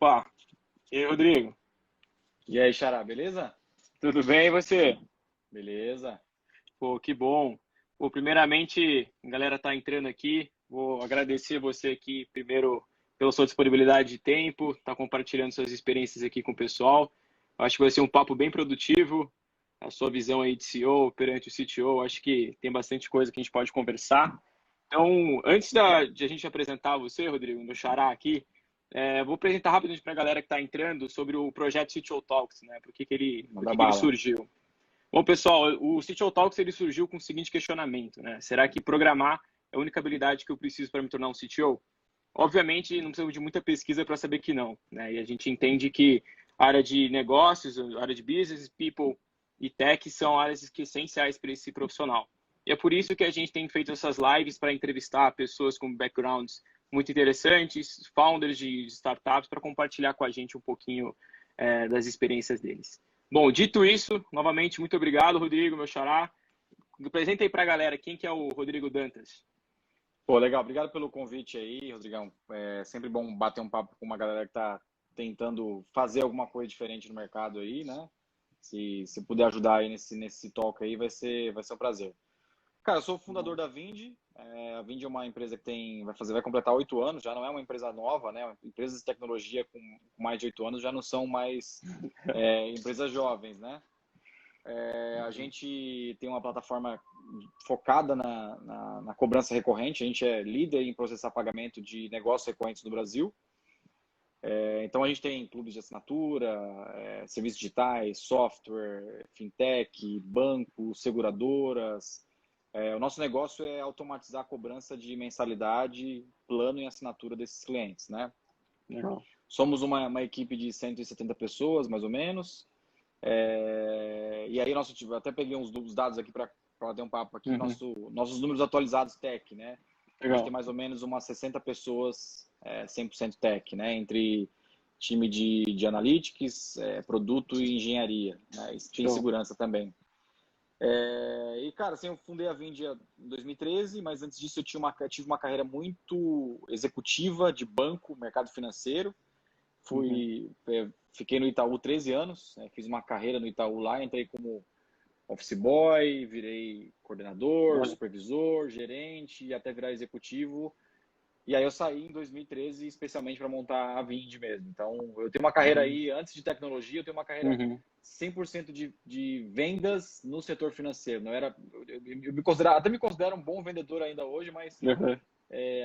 Opa! E aí, Rodrigo? E aí, Xará, beleza? Tudo bem e você? Beleza. Pô, que bom. Pô, primeiramente, a galera tá entrando aqui. Vou agradecer você aqui, primeiro, pela sua disponibilidade de tempo, tá compartilhando suas experiências aqui com o pessoal. Acho que vai ser um papo bem produtivo. A sua visão aí de CEO perante o CTO, acho que tem bastante coisa que a gente pode conversar. Então, antes de a gente apresentar você, Rodrigo, meu xará aqui, vou apresentar rapidamente para a galera que está entrando sobre o projeto CTO Talks, né? Por Manda que ele bala. surgiu. Bom, pessoal, o CTO Talks ele surgiu com o seguinte questionamento, né? Será que programar é a única habilidade que eu preciso para me tornar um CTO? Obviamente, não precisa de muita pesquisa para saber que não, né? E a gente entende que a área de negócios, a área de business, people e tech são áreas que essenciais para esse profissional. E é por isso que a gente tem feito essas lives para entrevistar pessoas com backgrounds muito interessantes, founders de startups, para compartilhar com a gente um pouquinho das experiências deles. Bom, dito isso, novamente, muito obrigado, Rodrigo, meu xará. Apresenta aí para a galera quem que é o Rodrigo Dantas. Pô, legal. Obrigado pelo convite aí, Rodrigão. É sempre bom bater um papo com uma galera que tá tentando fazer alguma coisa diferente no mercado aí, né? Se puder ajudar aí nesse talk aí, vai ser um prazer. Cara, eu sou o fundador da Vindi. A Vindi é uma empresa que vai completar 8 anos, já não é uma empresa nova, né? Empresas de tecnologia com mais de 8 anos já não são mais empresas jovens, né? A gente tem uma plataforma focada na cobrança recorrente. A gente é líder em processar pagamento de negócios recorrentes no Brasil. Então, a gente tem clubes de assinatura, serviços digitais, software, fintech, bancos, seguradoras. O nosso negócio é automatizar a cobrança de mensalidade, plano e assinatura desses clientes, né? Legal. Somos uma equipe de 170 pessoas, mais ou menos. E aí, eu até peguei uns dados aqui para bater um papo aqui. Uhum. Nossos números atualizados tech, né? A gente Legal. tem mais ou menos umas 60 pessoas 100% tech, né? Entre time de analytics, produto e engenharia, né? E tem Show. segurança também. E, cara, assim, eu fundei a Vindia em 2013, mas antes disso eu tive uma carreira muito executiva de banco, mercado financeiro. Uhum. Fiquei no Itaú 13 anos, fiz uma carreira no Itaú lá, entrei como office boy, virei coordenador, Olha. supervisor, gerente e até virar executivo. E aí eu saí em 2013 especialmente para montar a Vind mesmo. Então, eu tenho uma carreira Uhum. aí, antes de tecnologia, eu tenho uma carreira Uhum. 100% de vendas no setor financeiro. Não era, até me considero um bom vendedor ainda hoje, mas Uhum.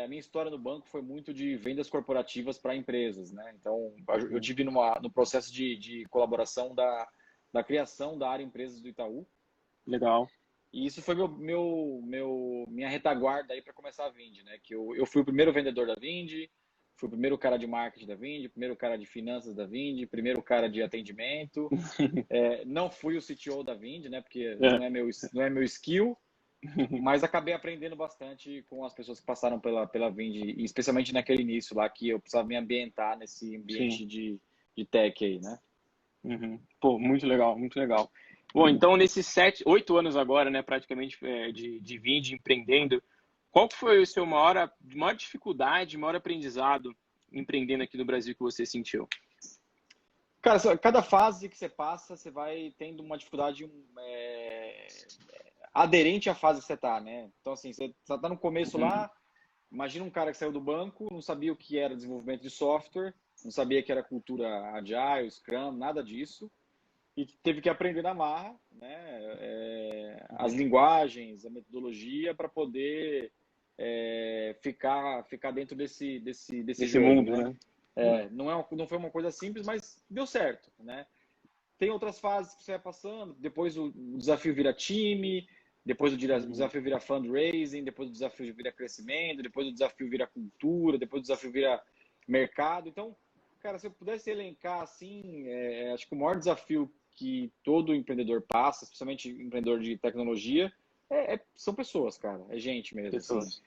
a minha história no banco foi muito de vendas corporativas para empresas, né? Então, eu Uhum. tive no processo de colaboração da criação da área empresas do Itaú. Legal. E isso foi minha retaguarda aí para começar a Vind, né? Que eu fui o primeiro vendedor da Vind, fui o primeiro cara de marketing da Vind, primeiro cara de finanças da Vind, primeiro cara de atendimento. Não fui o CTO da Vind, né? Porque É. não é meu skill, mas acabei aprendendo bastante com as pessoas que passaram pela Vind, e especialmente naquele início lá que eu precisava me ambientar nesse Sim. ambiente de tech aí, né? Uhum. Pô, muito legal, muito legal. Bom, então nesses 8 anos agora, né, praticamente de Vind, empreendendo, qual que foi o seu maior dificuldade, maior aprendizado empreendendo aqui no Brasil que você sentiu? Cara, cada fase que você passa, você vai tendo uma dificuldade aderente à fase que você está, né? Então, assim, você está no começo Uhum. lá, imagina um cara que saiu do banco, não sabia o que era desenvolvimento de software, não sabia que era cultura agile, Scrum, nada disso, e teve que aprender na marra, né? As Uhum. linguagens, a metodologia para poder ficar dentro desse Nesse jogo, mundo, né? né? Uhum. Não foi uma coisa simples, mas deu certo, né? Tem outras fases que você vai passando, depois o desafio vira time, depois o Uhum. desafio vira fundraising, depois o desafio vira crescimento, depois o desafio vira cultura, depois o desafio vira mercado. Então, cara, se eu pudesse elencar assim, acho que o maior desafio que todo empreendedor passa, especialmente empreendedor de tecnologia, são pessoas, cara, é gente mesmo, assim. Pessoas.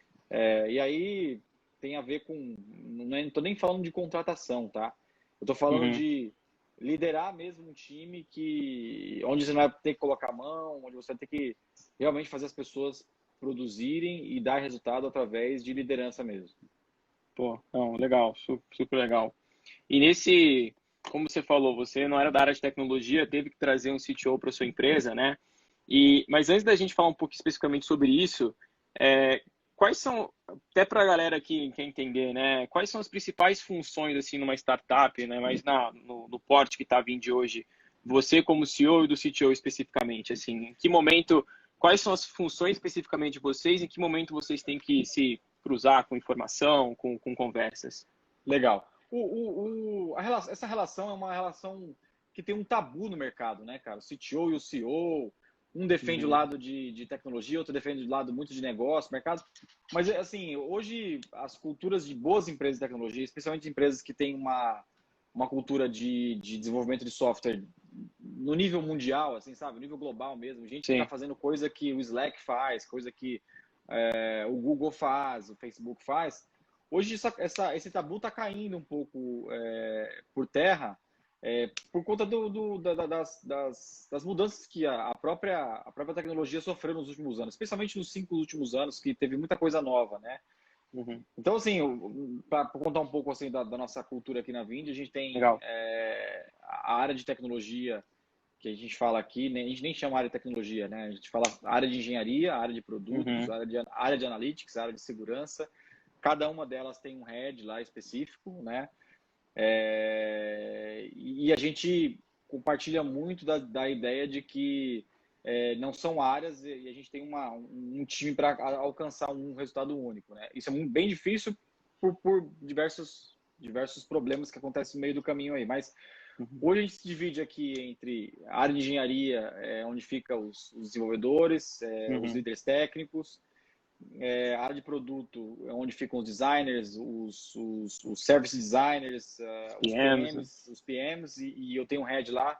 E aí tem a ver com, não tô nem falando de contratação, tá? Eu tô falando Uhum. de liderar mesmo um time onde você não vai ter que colocar a mão, onde você vai ter que realmente fazer as pessoas produzirem e dar resultado através de liderança mesmo. Pô, não, legal, super legal. E nesse, como você falou, você não era da área de tecnologia, teve que trazer um CTO para sua empresa, né? Mas antes da gente falar um pouco especificamente sobre isso, quais são, até para a galera que quer entender, né? Quais são as principais funções assim numa startup, né? Mas no porte que está vindo de hoje, você como CEO e do CTO especificamente, assim, em que momento, quais são as funções especificamente de vocês? Em que momento vocês têm que se cruzar com informação, com conversas? Legal. Essa relação é uma relação que tem um tabu no mercado, né, cara? O CTO e o CEO, um defende o Uhum. lado de tecnologia, outro defende o lado muito de negócio, mercado. Mas, assim, hoje as culturas de boas empresas de tecnologia, especialmente empresas que têm uma cultura de desenvolvimento de software no nível mundial, assim, sabe? No nível global mesmo. Gente que está Sim. fazendo coisa que o Slack faz, coisa que o Google faz, o Facebook faz. Hoje esse tabu está caindo um pouco por terra por conta das mudanças que a própria tecnologia sofreu nos últimos anos, especialmente nos 5 últimos anos, que teve muita coisa nova, né? Uhum. Então, assim, para contar um pouco assim da nossa cultura aqui na Vind, a gente tem Legal. a área de tecnologia que a gente fala aqui, né? A gente nem chama área de tecnologia, né? A gente fala área de engenharia, área de produtos, Uhum. área de analytics, área de segurança. Cada uma delas tem um head lá específico, né? E a gente compartilha muito da ideia de que não são áreas e a gente tem um time para alcançar um resultado único, né? Isso é bem difícil por diversos problemas que acontecem no meio do caminho aí, mas Uhum. hoje a gente se divide aqui entre a área de engenharia, onde fica os desenvolvedores, os Uhum. líderes técnicos, a área de produto, onde ficam os designers, os service designers, PMs, né? Os PMs e eu tenho um head lá.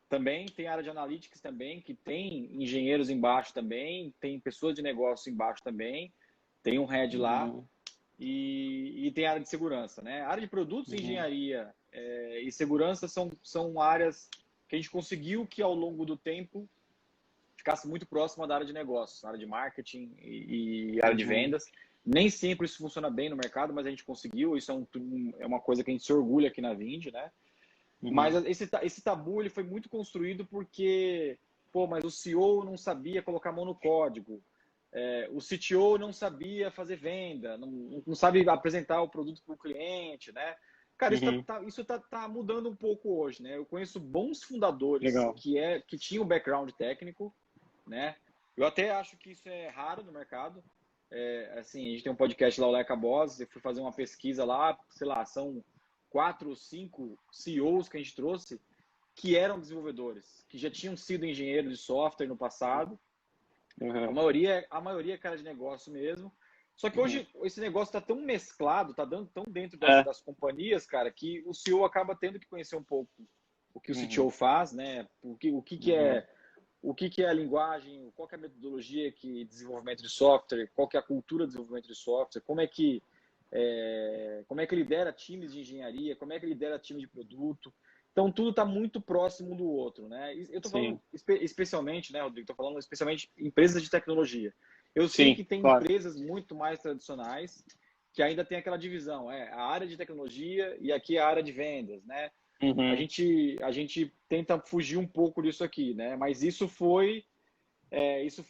Também tem a área de analytics também, que tem engenheiros embaixo também, tem pessoas de negócio embaixo também, tem um head lá. Uhum. E tem a área de segurança, né? A área de produtos, Uhum. engenharia e segurança são áreas que a gente conseguiu que ao longo do tempo ficasse muito próxima da área de negócios, área de marketing e área de Uhum. vendas. Nem sempre isso funciona bem no mercado, mas a gente conseguiu. Isso é uma coisa que a gente se orgulha aqui na Vind, né? Mas Uhum. esse tabu ele foi muito construído porque, pô, mas o CEO não sabia colocar a mão no código. O CTO não sabia fazer venda, não sabe apresentar o produto para o cliente, né? Cara, Uhum. isso tá mudando um pouco hoje, né? Eu conheço bons fundadores Legal. que tinham background técnico, né? Eu até acho que isso é raro no mercado. Assim, a gente tem um podcast lá, o Leca Boss, eu fui fazer uma pesquisa lá, sei lá, são 4 ou 5 CEOs que a gente trouxe que eram desenvolvedores, que já tinham sido engenheiros de software no passado. Uhum. A maioria é cara de negócio mesmo. Só que Uhum. hoje esse negócio está tão mesclado, tá dando tão dentro É. das companhias, cara, que o CEO acaba tendo que conhecer um pouco o que o Uhum. CTO faz, né? Uhum. O que é a linguagem, qual que é a metodologia que desenvolvimento de software, qual que é a cultura de desenvolvimento de software, como é que lidera times de engenharia, como é que lidera time de produto. Então, tudo está muito próximo um do outro, né? Eu estou falando Sim. especialmente, né, Rodrigo? Estou falando especialmente empresas de tecnologia. Eu sei Sim, que tem claro. empresas muito mais tradicionais que ainda tem aquela divisão, a área de tecnologia e aqui a área de vendas, né? Uhum. A gente tenta fugir um pouco disso aqui, né? Mas isso foi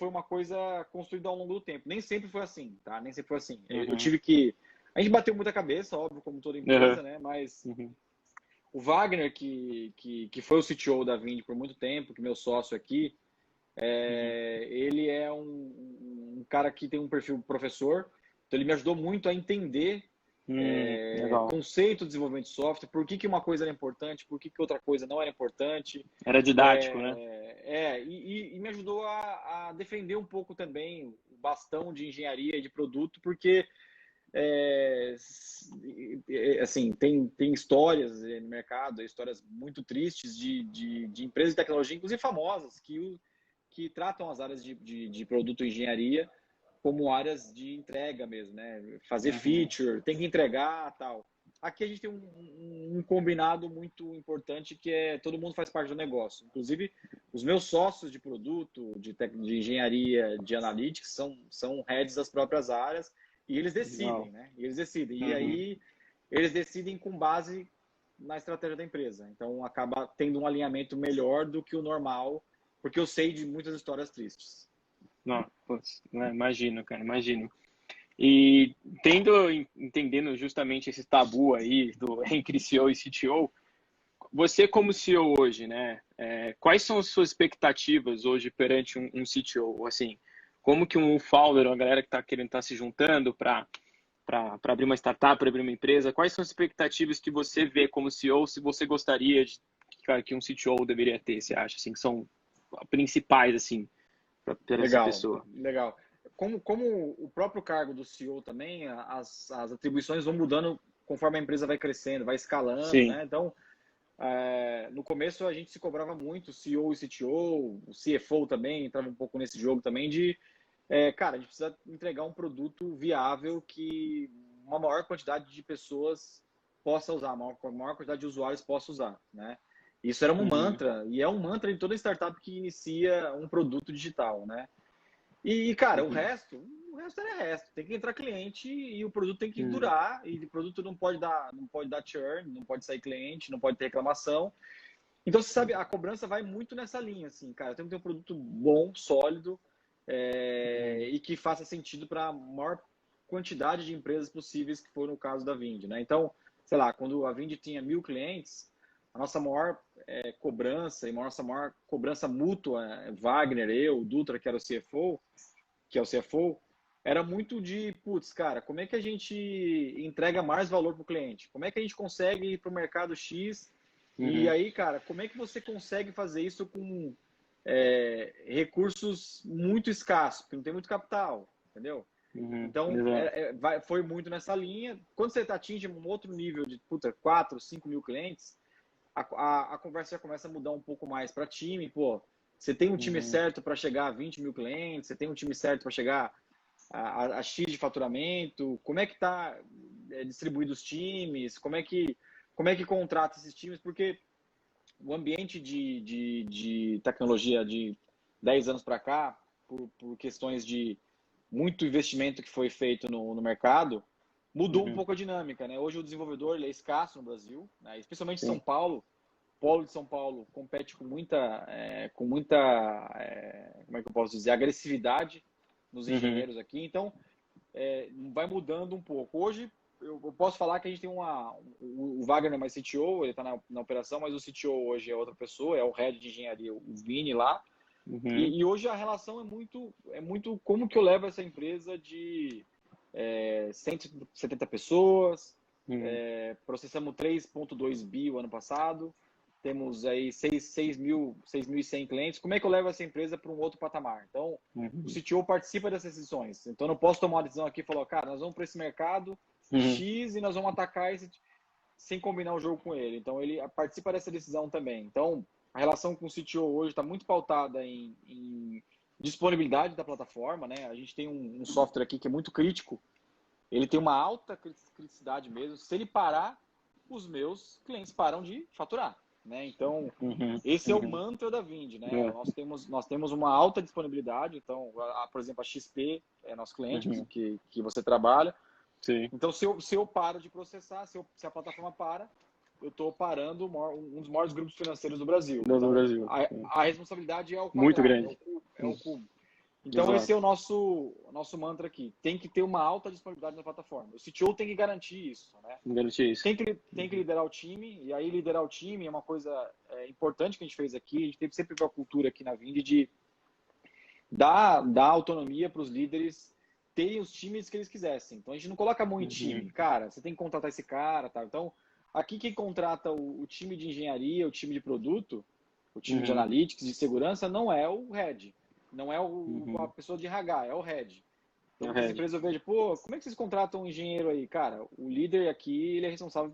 uma coisa construída ao longo do tempo. Nem sempre foi assim, tá? Nem sempre foi assim. Eu Uhum. tive que. A gente bateu muita cabeça, óbvio, como toda Uhum. empresa, né? Mas Uhum. o Wagner, que foi o CTO da Vind por muito tempo, que é meu sócio aqui, Uhum. ele é um cara que tem um perfil professor, então ele me ajudou muito a entender Legal. conceito de desenvolvimento de software, por que uma coisa era importante, por que outra coisa não era importante. Era didático, né? E me ajudou a defender um pouco também o bastão de engenharia e de produto, porque é, assim, tem histórias no mercado, histórias muito tristes de empresas de tecnologia, inclusive famosas, que tratam as áreas de produto e engenharia como áreas de entrega mesmo, né? Fazer Uhum. feature, tem que entregar, tal. Aqui a gente tem um combinado muito importante que é todo mundo faz parte do negócio. Inclusive, os meus sócios de produto, de engenharia, de analytics, são heads das próprias áreas e eles decidem, Legal. né? E eles decidem. E Uhum. aí eles decidem com base. na estratégia da empresa. Então, acaba tendo um alinhamento melhor do que o normal, porque eu sei de muitas histórias tristes. Não, putz, né, imagino, cara, imagino. E entendendo justamente esse tabu aí entre CEO e CTO, você como CEO hoje, né? Quais são as suas expectativas hoje perante um CTO? Assim, como que um founder, uma galera que está querendo estar se juntando para abrir uma startup, para abrir uma empresa, quais são as expectativas que você vê como CEO, se você gostaria de, cara, que um CTO deveria ter, você acha, assim, que são principais, assim, para essa Legal, pessoa? legal. Como o próprio cargo do CEO também, as atribuições vão mudando conforme a empresa vai crescendo, vai escalando, Sim. né? Então, no começo a gente se cobrava muito, CEO e CTO, o CFO também entrava um pouco nesse jogo também cara, a gente precisa entregar um produto viável que uma maior quantidade de pessoas possa usar, uma maior quantidade de usuários possa usar, né? Isso era um Uhum, mantra, e é um mantra de toda startup que inicia um produto digital, né? E cara, uhum, o resto é resto. Tem que entrar cliente e o produto tem que uhum, durar, e o produto não pode dar churn, não pode sair cliente, não pode ter reclamação. Então, você sabe, a cobrança vai muito nessa linha, assim, cara. Tem que ter um produto bom, sólido, uhum, e que faça sentido para a maior quantidade de empresas possíveis, que foi no caso da Vind, né? Então, sei lá, quando a Vind tinha 1.000 clientes, a nossa maior cobrança e a nossa maior cobrança mútua, Wagner, eu, o Dutra, que era o CFO, que é o CFO, era muito de, putz, cara, como é que a gente entrega mais valor para o cliente? Como é que a gente consegue ir para o mercado X? E uhum, aí, cara, como é que você consegue fazer isso com recursos muito escassos, porque não tem muito capital, entendeu? uhum, Então, exato. foi muito nessa linha. Quando você atinge um outro nível de 4, 5 mil clientes, a conversa já começa a mudar um pouco mais para time. Pô, você tem um time Uhum, certo para chegar a 20 mil clientes, você tem um time certo para chegar a X de faturamento, como é que está distribuído os times, como é que contrata esses times, porque o ambiente de tecnologia de 10 anos para cá, por questões de muito investimento que foi feito no mercado, mudou um uhum, pouco a dinâmica, né? Hoje o desenvolvedor ele é escasso no Brasil, né? Especialmente em São sim. Paulo. O polo de São Paulo compete com muita, como é que eu posso dizer, agressividade nos Uhum, engenheiros aqui. Então, vai mudando um pouco. Hoje, eu posso falar que a gente tem o Wagner é mais CTO, ele está na operação, mas o CTO hoje é outra pessoa, é o head de engenharia, o Vini lá. uhum, E hoje a relação é muito como que eu levo essa empresa de 170 pessoas, uhum, processamos 3,2 bi o ano passado, temos aí 6.100 clientes. Como é que eu levo essa empresa para um outro patamar? Então, o uhum, CTO participa dessas decisões. Então, eu não posso tomar uma decisão aqui e falar, cara, nós vamos para esse mercado uhum, X e nós vamos atacar esse sem combinar o jogo com ele. Então, ele participa dessa decisão também. Então, a relação com o CTO hoje está muito pautada em disponibilidade da plataforma, né? A gente tem um software aqui que é muito crítico. Ele tem uma alta criticidade mesmo. Se ele parar, os meus clientes param de faturar, né? Então, uhum, esse é o uhum. mantra da Vind, né? É, Nós temos uma alta disponibilidade. Então, por exemplo, a XP é nosso cliente uhum, que você trabalha. sim, Então, se eu paro de processar, se a plataforma para, eu estou parando um dos maiores grupos financeiros do Brasil. do Então, Brasil. É. a responsabilidade é ao Muito quadrado, grande. é o cubo. Então, esse é Exato. o nosso mantra aqui. Tem que ter uma alta disponibilidade na plataforma. O CTO tem que garantir isso, né? Garantir isso. Tem que liderar o time, e aí liderar o time é uma coisa importante que a gente fez aqui. A gente teve sempre uma cultura aqui na Vind de dar autonomia para os líderes terem os times que eles quisessem. Então a gente não coloca a mão em Uhum, time. Cara, você tem que contratar esse cara, tá? Então, aqui quem contrata o time de engenharia, o time de produto, o time de uhum, analytics, de segurança, não é o head. Não é a uhum. pessoa de RH, é o head. Então, É o muitas Red. empresas eu vejo, pô, como é que vocês contratam um engenheiro aí? Cara, o líder aqui, ele é responsável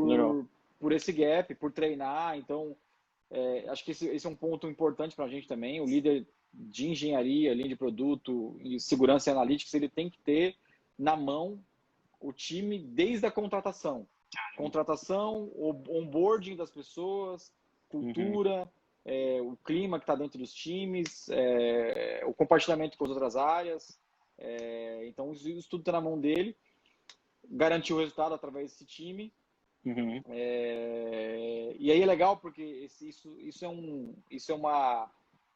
Legal. por, por esse gap, por treinar. Então, acho que esse é um ponto importante para a gente também. O líder de engenharia, linha de produto, e segurança e analytics, ele tem que ter na mão o time desde a contratação. Contratação, o onboarding das pessoas, Uhum, cultura, o clima que está dentro dos times, o compartilhamento com as outras áreas. Então, isso tudo está na mão dele. Garantir o resultado através desse time Uhum. E aí é legal porque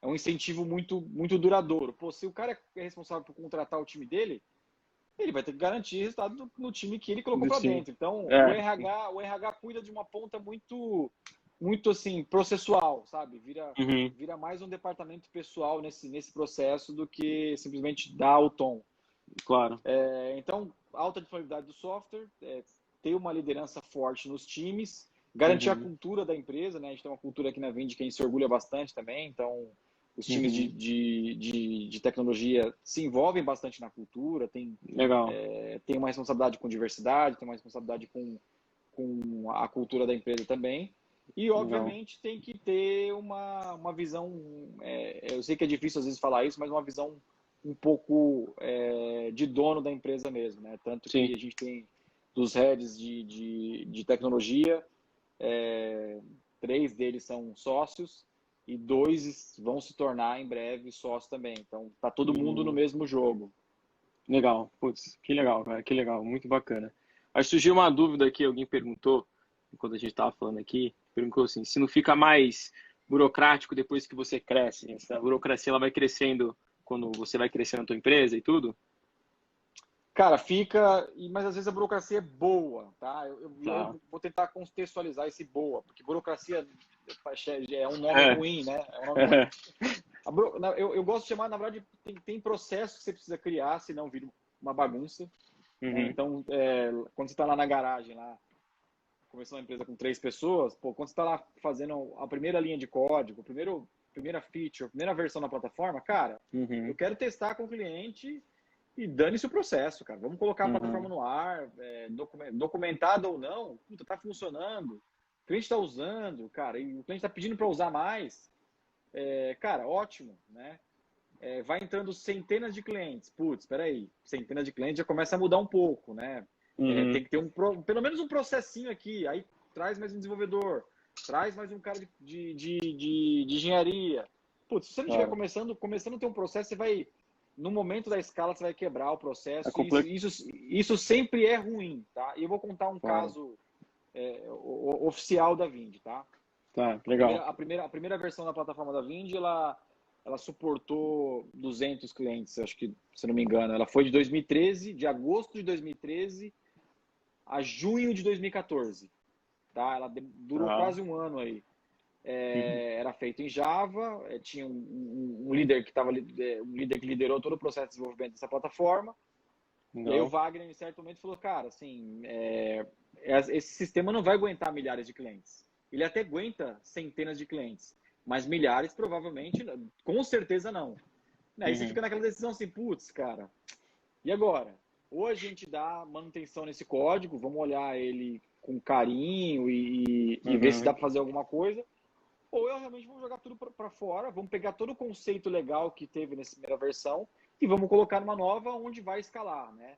é um incentivo muito duradouro. Pô, se o cara é responsável por contratar o time dele, ele vai ter que garantir resultado no time que ele colocou Do para time. dentro. Então, o É. RH cuida de uma ponta muito assim, processual, sabe? Uhum. Vira mais um departamento pessoal nesse processo do que simplesmente dar o tom. Claro. Então, alta disponibilidade do software, ter uma liderança forte nos times, garantir a Uhum. cultura da empresa, né? A gente tem uma cultura aqui na Vind que a gente se orgulha bastante também, então os times Uhum. de tecnologia se envolvem bastante na cultura, Legal. tem uma responsabilidade com diversidade, tem uma responsabilidade com a cultura da empresa também. E, Legal. obviamente, tem que ter uma visão. Eu sei que é difícil às vezes falar isso, mas uma visão um pouco de dono da empresa mesmo, né? Tanto Sim. que a gente tem dos heads de tecnologia, 3 deles são sócios e 2 vão se tornar em breve sócios também. Então, tá todo mundo no Uhum. mesmo jogo. Legal. Putz, que legal, cara. Que legal. Muito bacana. Acho que surgiu uma dúvida aqui, alguém perguntou, enquanto a gente estava falando aqui, perguntou assim, se não fica mais burocrático depois que você cresce? Essa burocracia ela vai crescendo quando você vai crescendo na tua empresa e tudo? Cara, mas às vezes a burocracia é boa, tá? Eu Tá. vou tentar contextualizar esse boa, porque burocracia é um nome É. ruim, né? É um nome ruim. Eu gosto de chamar, na verdade, tem processos que você precisa criar, senão vira uma bagunça, né? Uhum. Então, quando você está lá na garagem, lá, começando uma empresa com 3 pessoas, pô, quando você está lá fazendo a primeira linha de código, primeira feature, a primeira versão da plataforma, cara, eu Uhum. quero testar com o cliente e dane-se o processo, cara. Vamos colocar a plataforma Uhum. no ar, documentado ou não, puta, tá funcionando, o cliente está usando, cara, e o cliente está pedindo para usar mais, cara, ótimo, né? Vai entrando centenas de clientes. Putz, espera aí, centenas de clientes já começa a mudar um pouco, né? Uhum. Tem que ter pelo menos um processinho aqui. Aí traz mais um desenvolvedor, traz mais um cara de engenharia. Putz, se você não estiver Claro. começando a ter um processo, você vai, no momento da escala, você vai quebrar o É processo. E complexo. isso sempre é ruim, tá? E eu vou contar um Claro. caso oficial da Vind, tá? Tá, A primeira, legal. a primeira, a primeira versão da plataforma da Vind, ela suportou 200 clientes, acho que, se não me engano. Ela foi de 2013, de agosto de 2013 a junho de 2014. Tá? Ela durou Tá. quase um ano aí. Uhum. Era feito em Java, tinha um líder um líder que liderou todo o processo de desenvolvimento dessa plataforma. E aí o Legal. Wagner, em certo momento, falou, cara, assim, esse sistema não vai aguentar milhares de clientes. Ele até aguenta centenas de clientes, mas milhares provavelmente, com certeza não. Aí você Uhum. fica naquela decisão assim, putz, cara, e agora? Ou a gente dá manutenção nesse código, vamos olhar ele com carinho e ver se dá Uhum. para fazer alguma coisa, ou eu realmente vou jogar tudo para fora, vamos pegar todo o conceito legal que teve nessa primeira versão e vamos colocar numa nova onde vai escalar, né?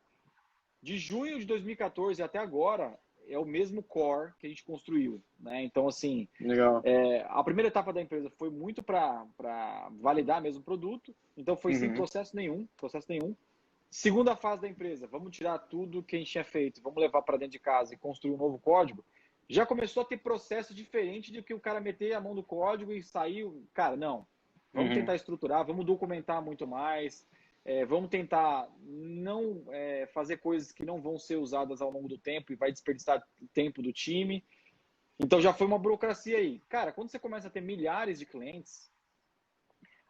De junho de 2014 até agora, é o mesmo core que a gente construiu, né? Então, assim, Legal. a primeira etapa da empresa foi muito para validar mesmo o produto, então foi sem Uhum. processo nenhum. Segunda fase da empresa, vamos tirar tudo que a gente tinha feito, vamos levar para dentro de casa e construir um novo código. Já começou a ter processo diferente do que o cara meter a mão no código e sair. Cara, não. Vamos Uhum. tentar estruturar, vamos documentar muito mais, vamos tentar não fazer coisas que não vão ser usadas ao longo do tempo e vai desperdiçar tempo do time. Então já foi uma burocracia aí. Cara, quando você começa a ter milhares de clientes,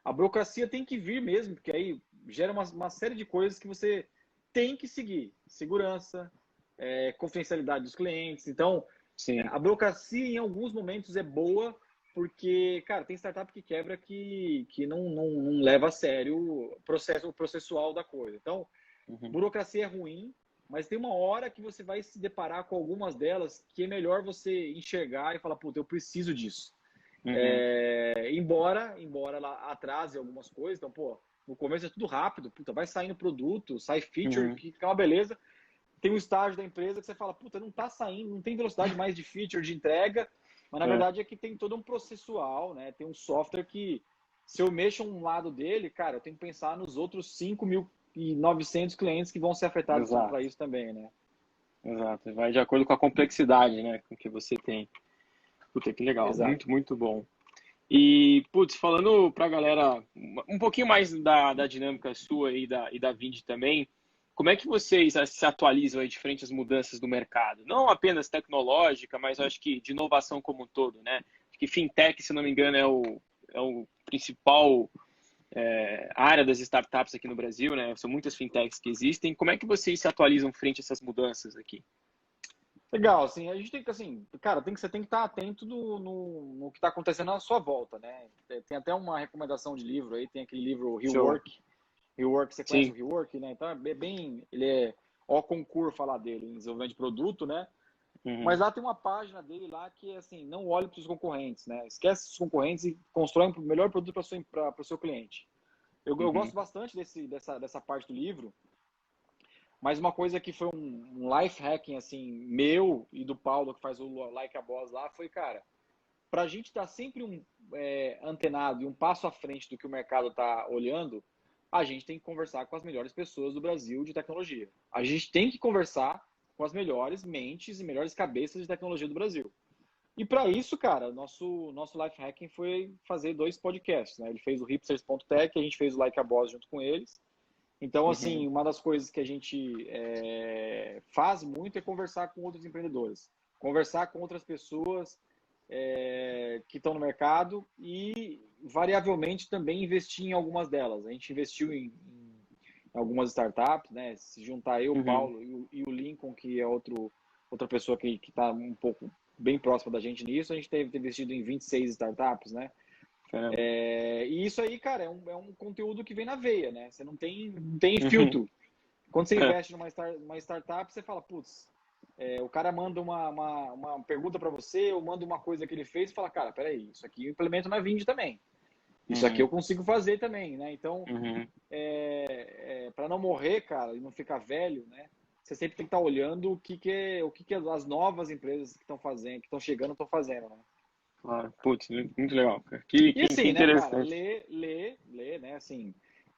a burocracia tem que vir mesmo, porque aí gera uma série de coisas que você tem que seguir. Segurança, confidencialidade dos clientes. Então, Sim. a burocracia em alguns momentos é boa, porque, cara, tem startup que quebra que não leva a sério o processual da coisa. Então, Uhum. burocracia é ruim, mas tem uma hora que você vai se deparar com algumas delas que é melhor você enxergar e falar, puta, eu preciso disso. Uhum. Embora ela atrase algumas coisas, então, pô, no começo é tudo rápido, puta, vai saindo produto, sai feature, Uhum. que é uma beleza. Tem um estágio da empresa que você fala, puta, não tá saindo, não tem velocidade mais de feature, de entrega, mas na É. verdade é que tem todo um processual, né? Tem um software que, se eu mexo um lado dele, cara, eu tenho que pensar nos outros 5.900 clientes que vão ser afetados para Exato. isso também, né? Exato. Vai de acordo com a complexidade, né, com que você tem. Puta, que legal. Exato. Muito, muito bom. E, putz, falando pra galera um pouquinho mais da dinâmica sua e da Vind também, como é que vocês se atualizam aí de frente às mudanças do mercado? Não apenas tecnológica, mas eu acho que de inovação como um todo, né? Acho que fintech, se não me engano, é o principal área das startups aqui no Brasil, né? São muitas fintechs que existem. Como é que vocês se atualizam frente a essas mudanças aqui? Legal, assim, a gente tem que, assim, cara, você tem que estar atento no que está acontecendo à sua volta, né? Tem até uma recomendação de livro aí, tem aquele livro Show. Rework. Rework, você conhece o Sim. Rework, né? Então é bem, ele é ó concurso falar dele, em desenvolvimento de produto, né? Uhum. Mas lá tem uma página dele lá que é assim, não olhe para os concorrentes, né? Esquece os concorrentes e constrói um melhor produto para o seu cliente. Eu Uhum. gosto bastante dessa parte do livro, mas uma coisa que foi um life hacking, assim, meu e do Paulo, que faz o Like a Boss lá, foi, cara, para a gente estar sempre antenado e um passo à frente do que o mercado está olhando, a gente tem que conversar com as melhores pessoas do Brasil de tecnologia. A gente tem que conversar com as melhores mentes e melhores cabeças de tecnologia do Brasil. E para isso, cara, nosso life hacking foi fazer 2 podcasts, né? Ele fez o hipsters.tech, a gente fez o Like a Boss junto com eles. Então, Uhum. assim, uma das coisas que a gente faz muito é conversar com outros empreendedores, conversar com outras pessoas que estão no mercado e, variavelmente, também investir em algumas delas. A gente investiu em algumas startups, né? Se juntar eu, o Uhum. Paulo e o Lincoln, que é outra pessoa que está um pouco bem próxima da gente nisso, a gente teve investido em 26 startups, né? Caramba. E isso aí, cara, é um conteúdo que vem na veia, né? Você não tem Uhum. filtro. Quando você investe numa startup, você fala, putz, o cara manda uma pergunta para você, ou manda uma coisa que ele fez e fala, cara, peraí, isso aqui eu implemento na Vind também. Isso aqui Uhum. eu consigo fazer também, né? Então, Uhum. para não morrer, cara, e não ficar velho, né? Você sempre tem que estar olhando o que as novas empresas que estão fazendo, que estão chegando, estão fazendo, né? Claro. Putz, muito legal, cara. Que E assim, né, cara, interessante. ler, né, assim,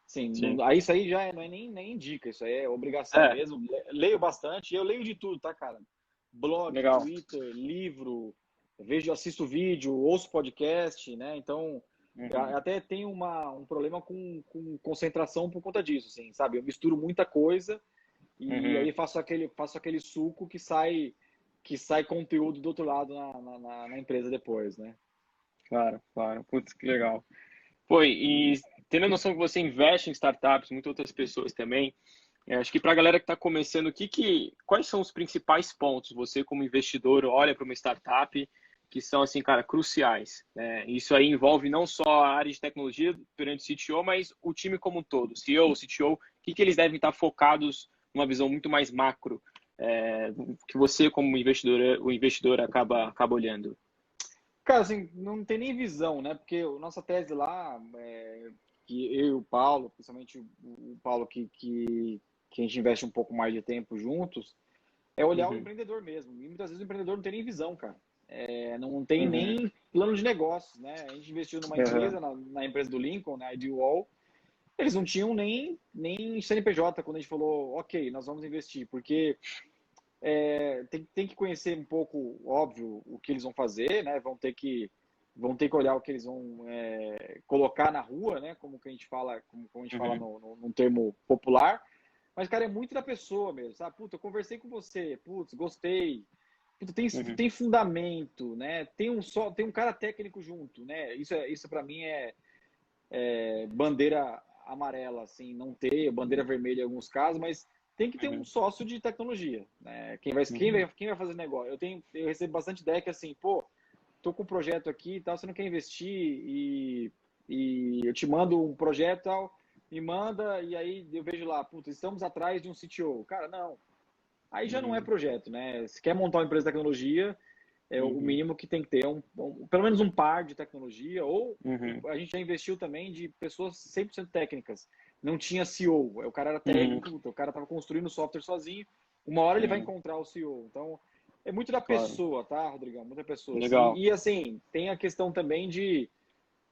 Sim. aí isso aí já não é nem dica, isso aí é obrigação É, mesmo. Leio bastante, eu leio de tudo, tá, cara? Blog, legal. Twitter, livro, assisto vídeo, ouço podcast, né? Então, eu Uhum. até tenho um problema com concentração por conta disso, assim, sabe? Eu misturo muita coisa e Uhum. aí faço aquele suco que sai conteúdo do outro lado na empresa depois, né? Claro, claro. Putz, que legal. Pô, e tendo a noção que você investe em startups, muitas outras pessoas também, acho que para a galera que está começando, quais são os principais pontos você como investidor olha para uma startup que são assim, cara, cruciais, né? Isso aí envolve não só a área de tecnologia perante o CTO, mas o time como um todo, CEO, CTO, que eles devem estar focados numa visão muito mais macro, que você como investidor, o investidor acaba olhando. Cara, assim, não tem nem visão, né? Porque a nossa tese lá, que eu e o Paulo, principalmente o Paulo que a gente investe um pouco mais de tempo juntos, é olhar o Uhum, empreendedor mesmo. E muitas vezes o empreendedor não tem nem visão, cara. Não tem uhum, nem plano de negócios, né? A gente investiu numa uhum, empresa, na empresa do Lincoln, na Ideal, eles não tinham nem CNPJ quando a gente falou, ok, nós vamos investir, porque tem que conhecer um pouco, óbvio, o que eles vão fazer, né? Vão ter que olhar o que eles vão colocar na rua, né? Como que a gente fala, como a gente fala uhum, num termo popular. Mas, cara, é muito da pessoa mesmo, sabe? Puta, eu conversei com você, putz, gostei. Puta, tem, uhum, tem fundamento, né? Tem um cara técnico junto, né? Isso para mim é bandeira amarela, assim, não ter bandeira vermelha em alguns casos, mas tem que ter um uhum, sócio de tecnologia, né? Quem vai fazer negócio? Eu recebo bastante ideia que assim, pô, tô com um projeto aqui e tal, você não quer investir e eu te mando um projeto e tal, me manda e aí eu vejo lá, puta, estamos atrás de um CTO. Cara, não. Aí já não é uhum, projeto, né? Se quer montar uma empresa de tecnologia, o uhum, mínimo que tem que ter pelo menos um par de tecnologia, ou uhum, a gente já investiu também de pessoas 100% técnicas. Não tinha CEO, o cara era uhum, técnico, o cara estava construindo o software sozinho, uma hora ele vai uhum, encontrar o CEO. Então, é muito da claro. pessoa, tá, Rodrigão? Muita pessoa. Legal. E assim, tem a questão também de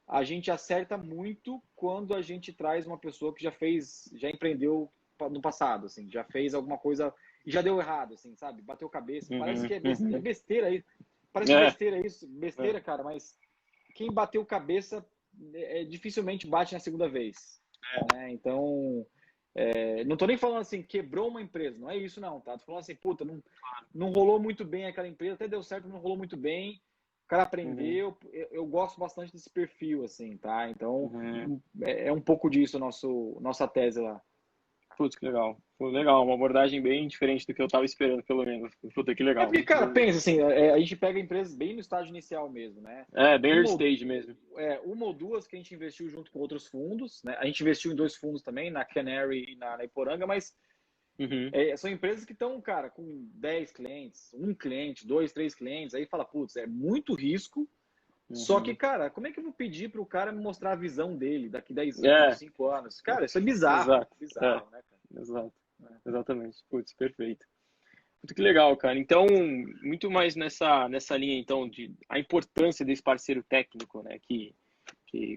a gente acerta muito quando a gente traz uma pessoa que já empreendeu no passado, assim, já fez alguma coisa e já deu errado, assim, sabe? Bateu cabeça. Parece que é besteira aí. Parece besteira isso, besteira, cara, mas quem bateu cabeça dificilmente bate na segunda vez, né? Então, não tô nem falando assim, quebrou uma empresa, não é isso não, tá? Tô falando assim, puta, não rolou muito bem aquela empresa, até deu certo, não rolou muito bem, o cara aprendeu, eu gosto bastante desse perfil, assim, tá? Então, é um pouco disso nossa tese lá. Putz, que legal. Pô, legal, uma abordagem bem diferente do que eu estava esperando, pelo menos. Puta, que É legal. porque, cara, pensa assim, a gente pega empresas bem no estágio inicial mesmo, né? Bem early stage mesmo. Uma ou duas que a gente investiu junto com outros fundos, né? A gente investiu em 2 fundos também, na Canary e na Iporanga, mas são empresas que estão, cara, com 10 clientes, 1 cliente, 2, 3 clientes, aí fala, putz, é muito risco, só que, cara, como é que eu vou pedir para o cara me mostrar a visão dele daqui 10 anos, 5 anos? Cara, isso é bizarro, Exato. bizarro, né, cara? Exato. Exatamente. Putz, perfeito. Muito que legal, cara. Então, muito mais nessa linha, então, de a importância desse parceiro técnico, né, que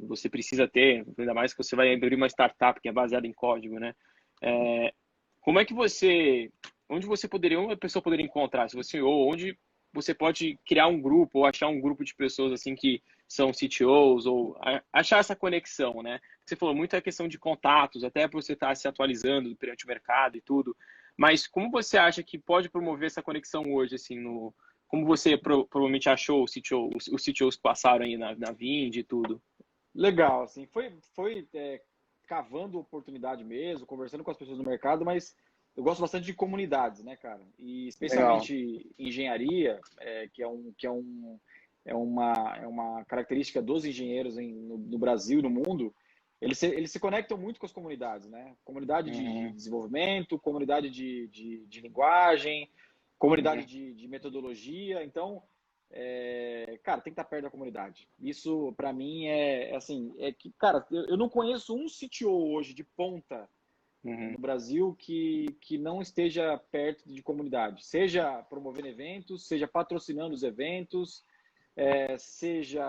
você precisa ter, ainda mais que você vai abrir uma startup que é baseada em código, né? Como é que onde uma pessoa poderia encontrar, se você, ou onde você pode criar um grupo, ou achar um grupo de pessoas, assim, que são CTOs, ou achar essa conexão, né? Você falou muito a questão de contatos, até para você estar se atualizando perante o mercado e tudo, mas como você acha que pode promover essa conexão hoje, assim, como você provavelmente achou os CTOs que passaram aí na Vind e tudo? Legal, assim, foi cavando oportunidade mesmo, conversando com as pessoas do mercado, mas eu gosto bastante de comunidades, né, cara? E Legal. especialmente engenharia, é uma característica dos engenheiros no Brasil e no mundo, eles se conectam muito com as comunidades, né? Comunidade de desenvolvimento, comunidade de linguagem, comunidade de metodologia, então cara, tem que estar perto da comunidade. Isso, para mim, assim, que, cara, eu não conheço um CTO hoje de ponta no Brasil que não esteja perto de comunidade. Seja promovendo eventos, seja patrocinando os eventos, seja,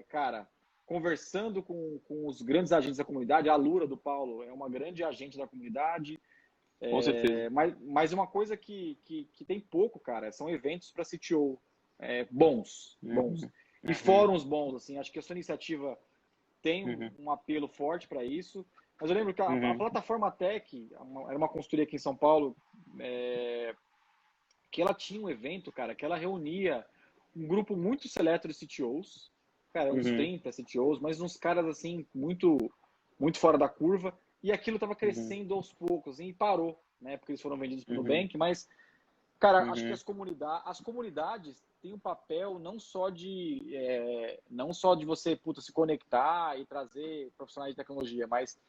cara, conversando com os grandes agentes da comunidade. A Lura do Paulo é uma grande agente da comunidade. Com certeza. Mas uma coisa que tem pouco, cara, são eventos para CTO bons. E fóruns bons, assim. Acho que a sua iniciativa tem um apelo forte para isso. Mas eu lembro que a plataforma Tech, era uma consultoria aqui em São Paulo, que ela tinha um evento, cara, que ela reunia um grupo muito seleto de CTOs, cara, uns 30 CTOs, mas uns caras, assim, muito, muito fora da curva. E aquilo estava crescendo aos poucos, assim, e parou, né? Porque eles foram vendidos pelo Nubank, mas, cara, acho que as comunidades têm um papel não só de você, se conectar e trazer profissionais de tecnologia, mas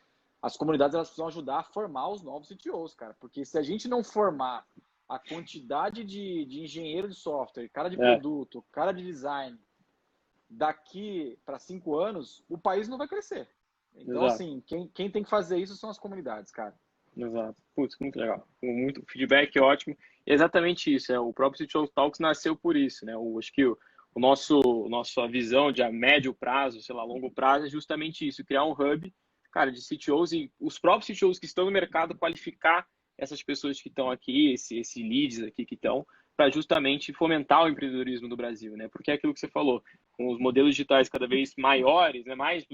as comunidades, elas precisam ajudar a formar os novos CTOs, cara. Porque se a gente não formar a quantidade de engenheiro de software, cara de produto, cara de design, daqui para 5 anos, o país não vai crescer. Então, assim, quem tem que fazer isso são as comunidades, cara. Exato. Putz, muito legal. Muito feedback ótimo. E é exatamente isso. O próprio CTO Talks nasceu por isso, né? Acho que nossa visão de a médio prazo, sei lá, longo prazo, é justamente isso, criar um hub, cara, de CTOs e os próprios CTOs que estão no mercado qualificar essas pessoas que estão aqui, esse leads aqui que estão, para justamente fomentar o empreendedorismo do Brasil, né? Porque é aquilo que você falou, com os modelos digitais cada vez maiores, né? Mais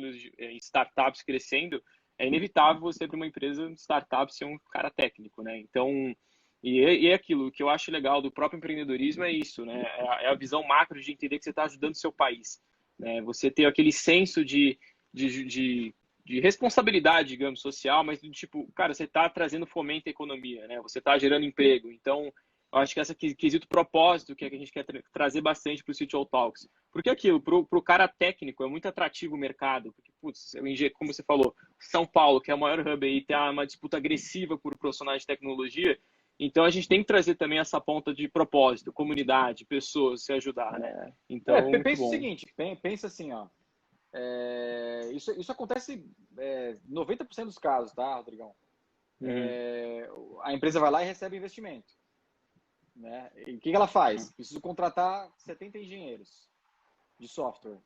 startups crescendo, é inevitável você abrir uma empresa startup ser um cara técnico, né? Então, e é aquilo, o que eu acho legal do próprio empreendedorismo é isso, né? É a visão macro de entender que você está ajudando o seu país, né? Você ter aquele senso de responsabilidade, digamos, social, mas do tipo, cara, você está trazendo fomento à economia, né? Você está gerando emprego. Então, eu acho que essa quesito propósito que a gente quer trazer bastante para o CTO Talks. Porque aquilo, para o cara técnico, é muito atrativo o mercado. Porque, putz, como você falou, São Paulo, que é o maior hub aí, tem uma disputa agressiva por profissionais de tecnologia. Então, a gente tem que trazer também essa ponta de propósito, comunidade, pessoas, se ajudar, né? Então, muito pensa o bom. seguinte, pensa assim, ó. Isso acontece 90% dos casos, tá, Rodrigão? A empresa vai lá e recebe investimento. Né? E o que ela faz? Preciso contratar 70 engenheiros de software.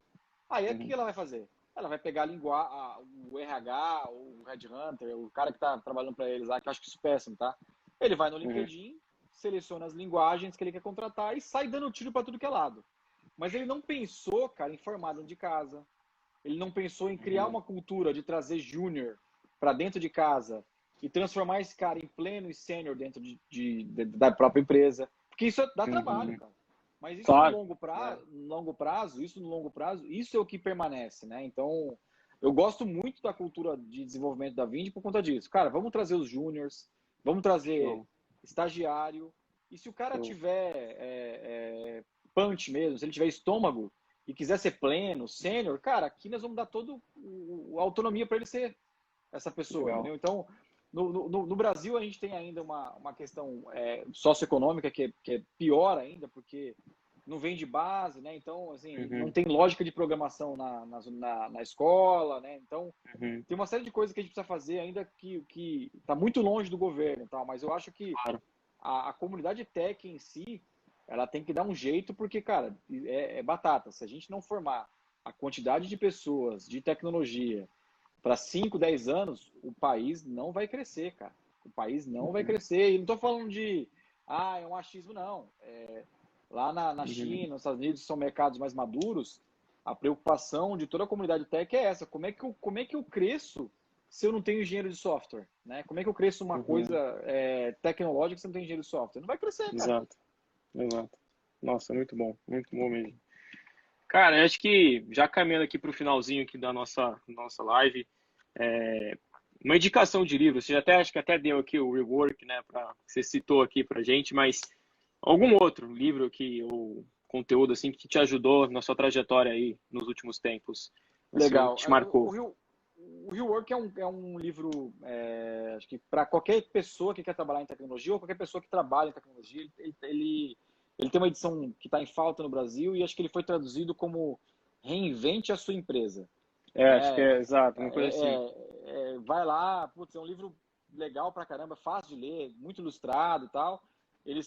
Aí o que ela vai fazer? ela vai pegar o RH, o Headhunter, o cara que está trabalhando para eles lá, que eu acho que isso é péssimo, tá? Ele vai no LinkedIn, seleciona as linguagens que ele quer contratar e sai dando tiro para tudo que é lado. Mas ele não pensou, cara, em formar dentro de casa. Ele não pensou em criar uma cultura de trazer júnior para dentro de casa e transformar esse cara em pleno e sênior dentro da própria empresa. Porque isso dá trabalho, cara. Mas isso Claro. no longo prazo, isso é o que permanece, né? Então, eu gosto muito da cultura de desenvolvimento da Vindi por conta disso. Cara, vamos trazer os júniors, vamos trazer estagiário. E se o cara tiver punch mesmo, se ele tiver estômago e quiser ser pleno, sênior, cara, aqui nós vamos dar toda a autonomia para ele ser essa pessoa, entendeu? Então, no Brasil, a gente tem ainda uma questão socioeconômica que é pior ainda, porque não vem de base, né? Então, assim, não tem lógica de programação na escola, né? Então, tem uma série de coisas que a gente precisa fazer ainda que está muito longe do governo, tal, mas eu acho que a comunidade tech em si, ela tem que dar um jeito, porque, cara, é batata. Se a gente não formar a quantidade de pessoas, de tecnologia, para 5, 10 anos, o país não vai crescer, cara. O país não vai crescer. E não estou falando é um achismo, não. Lá na China, nos Estados Unidos, são mercados mais maduros, a preocupação de toda a comunidade tech é essa. Como é que eu cresço se eu não tenho engenheiro de software? Né? Como é que eu cresço uma coisa tecnológica se eu não tenho engenheiro de software? Não vai crescer, cara. Exato. Nossa, muito bom mesmo. Cara, acho que já caminhando aqui para o finalzinho aqui da nossa live, uma indicação de livro, você acho que até deu aqui o Rework, né, você citou aqui pra gente, mas algum outro livro ou conteúdo assim que te ajudou na sua trajetória aí nos últimos tempos, assim, Legal. te marcou? O Rework é um livro, acho que para qualquer pessoa que quer trabalhar em tecnologia ou qualquer pessoa que trabalha em tecnologia, ele tem uma edição que está em falta no Brasil e acho que ele foi traduzido como Reinvente a Sua Empresa. Acho que é exato, uma coisa assim. Vai lá, putz, é um livro legal pra caramba, fácil de ler, muito ilustrado e tal. Ele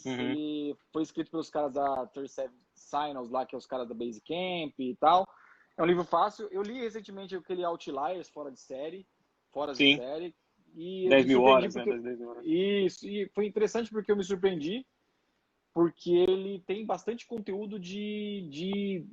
foi escrito pelos caras da 37 Signals lá, que é os caras da Basecamp e tal. É um livro fácil. Eu li recentemente aquele Outliers, Fora de Série. Sim. E eu 10 me mil surpreendi horas, né? porque... 10 mil horas. Isso, e foi interessante porque eu me surpreendi porque ele tem bastante conteúdo de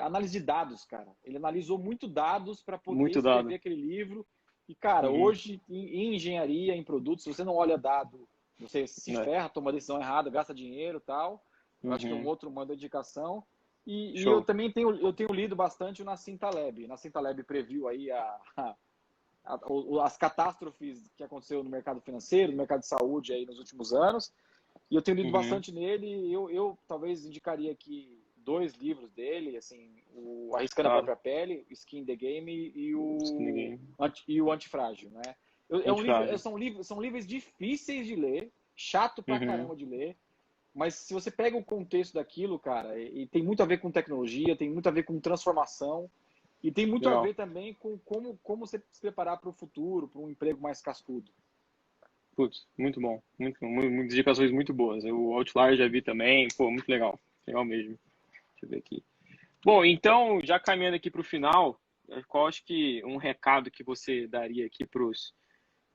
análise de dados, cara. Ele analisou muito dados para poder Muito escrever dado. aquele livro. E, cara, hoje, em engenharia, em produtos, se você não olha dado, você se ferra, toma decisão errada, gasta dinheiro e tal. Eu acho que é uma dedicação. E eu também tenho lido bastante o Nassim Taleb. Nassim Taleb previu aí as catástrofes que aconteceu no mercado financeiro, no mercado de saúde aí nos últimos anos. E eu tenho lido bastante nele. Eu talvez indicaria aqui 2 livros dele, assim, o Arriscando a Própria Pele, Skin in the Game e o Antifrágil, né? São livros difíceis de ler, chato pra caramba de ler, mas se você pega o contexto daquilo, cara, e tem muito a ver com tecnologia, tem muito a ver com transformação, e tem muito a ver também com como você se preparar para o futuro, para um emprego mais cascudo. Putz, muito bom. Muitas indicações muito boas. O Outlier já vi também. Pô, muito legal. Legal mesmo. Deixa eu ver aqui. Bom, então, já caminhando aqui para o final, qual acho que um recado que você daria aqui para os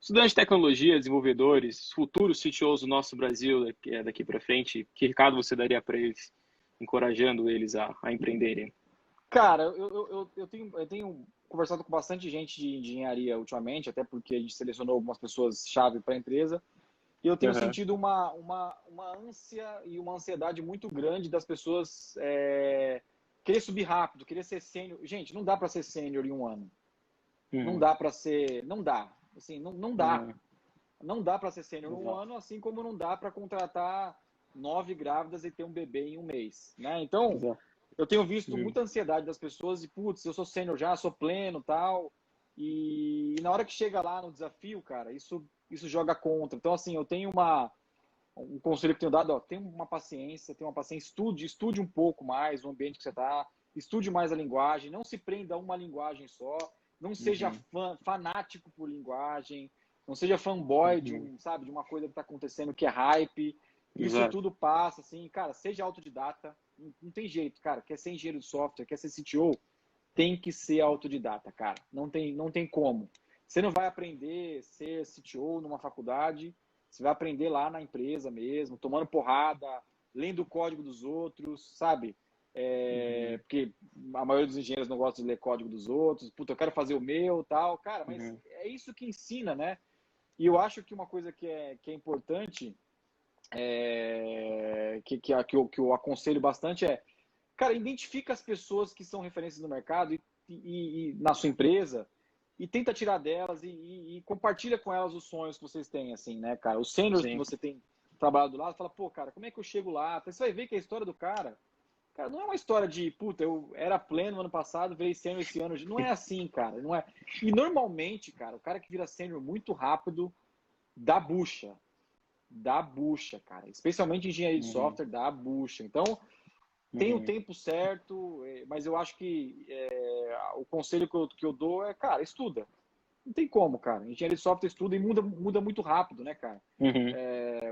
estudantes de tecnologia, desenvolvedores, futuros CTOs do nosso Brasil daqui para frente? Que recado você daria para eles, encorajando eles a empreenderem? Cara, eu tenho conversado com bastante gente de engenharia ultimamente, até porque a gente selecionou algumas pessoas-chave para a empresa, e eu tenho sentido uma ânsia e uma ansiedade muito grande das pessoas querer subir rápido, querer ser sênior. Gente, não dá para ser sênior em um ano. Não dá para ser... Não dá. Assim, não dá. Não dá para ser sênior em um ano, assim como não dá para contratar 9 grávidas e ter um bebê em um mês, né? Então... Eu tenho visto muita ansiedade das pessoas e, putz, eu sou sênior já, sou pleno tal. E na hora que chega lá no desafio, cara, isso joga contra. Então, assim, eu tenho um conselho que tenho dado, ó, tenha uma paciência, estude um pouco mais o ambiente que você está, estude mais a linguagem, não se prenda a uma linguagem só, não seja fanático por linguagem, não seja fanboy de uma coisa que está acontecendo que é hype. Isso tudo passa, assim, cara, seja autodidata, não tem jeito, cara, quer ser engenheiro de software, quer ser CTO, tem que ser autodidata, cara. Não tem como. Você não vai aprender a ser CTO numa faculdade, você vai aprender lá na empresa mesmo, tomando porrada, lendo o código dos outros, sabe? Porque a maioria dos engenheiros não gosta de ler código dos outros. Puta, eu quero fazer o meu, tal. Cara, mas é isso que ensina, né? E eu acho que uma coisa que é importante, que eu aconselho bastante cara, identifica as pessoas que são referências no mercado e na sua empresa e tenta tirar delas e compartilha com elas os sonhos que vocês têm, assim, né, cara? Os sêniores que você tem trabalhado do lado, fala, pô, cara, como é que eu chego lá? Você vai ver que a história do cara, não é uma história de, puta, eu era pleno ano passado, virei sênior esse ano. Não é assim, cara, não é. E normalmente, cara, o cara que vira sênior muito rápido dá bucha, cara. Especialmente em engenharia de software, dá bucha. Então, tem o tempo certo, mas eu acho que o conselho que eu dou é, cara, estuda. Não tem como, cara. Engenharia de software estuda e muda muito rápido, né, cara?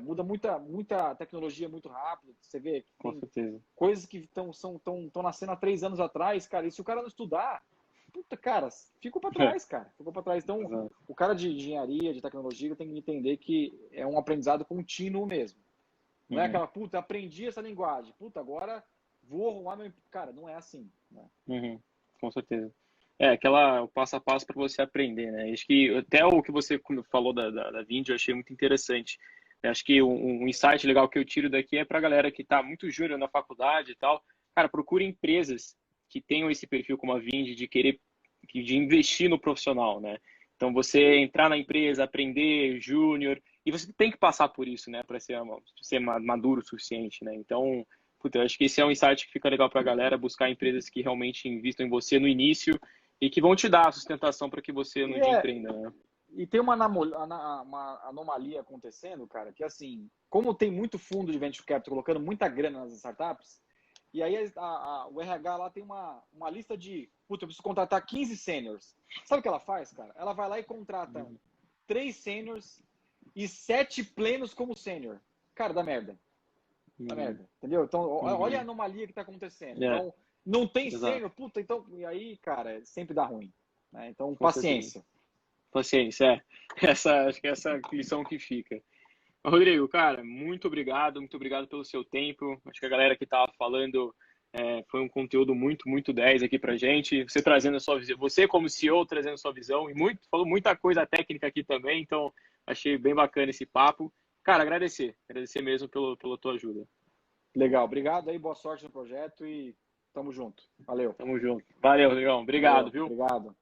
Muda muita tecnologia muito rápido. Você vê que Com certeza. coisas que estão nascendo há 3 anos atrás, cara. E se o cara não estudar, puta, cara, ficou para trás, cara. Ficou para trás. Então, o cara de engenharia, de tecnologia, tem que entender que é um aprendizado contínuo mesmo. Não é aquela, puta, aprendi essa linguagem. Puta, agora vou arrumar meu... Cara, não é assim, né? Com certeza. O passo a passo para você aprender, né? Acho que até o que você falou da Vind eu achei muito interessante. Acho que um insight legal que eu tiro daqui é para a galera que está muito júnior na faculdade e tal. Cara, procure empresas que tenham esse perfil como a Vind de investir no profissional, né? Então, você entrar na empresa, aprender júnior, e você tem que passar por isso, né? Para ser maduro o suficiente, né? Então, puta, eu acho que esse é um insight que fica legal para a galera, buscar empresas que realmente investam em você no início e que vão te dar a sustentação para que você no dia empreenda, né? E tem uma anomalia acontecendo, cara, que assim, como tem muito fundo de venture capital colocando muita grana nas startups, e aí o RH lá tem uma lista de, puta, eu preciso contratar 15 seniors. Sabe o que ela faz, cara? Ela vai lá e contrata 3 seniors e 7 plenos como sênior. Cara, dá merda. Dá merda, entendeu? Então, olha a anomalia que tá acontecendo. Então, não tem sênior, puta, então... E aí, cara, sempre dá ruim. Né? Então, paciência. Paciência, acho que essa lição que fica. Rodrigo, cara, muito obrigado pelo seu tempo. Acho que a galera que estava falando foi um conteúdo muito 10 aqui pra gente. Você trazendo a sua visão, você como CEO trazendo a sua visão e falou muita coisa técnica aqui também, então achei bem bacana esse papo. Cara, agradecer mesmo pela tua ajuda. Legal, obrigado aí, boa sorte no projeto e tamo junto. Valeu. Tamo junto. Valeu, Rodrigão. Obrigado, viu? Obrigado.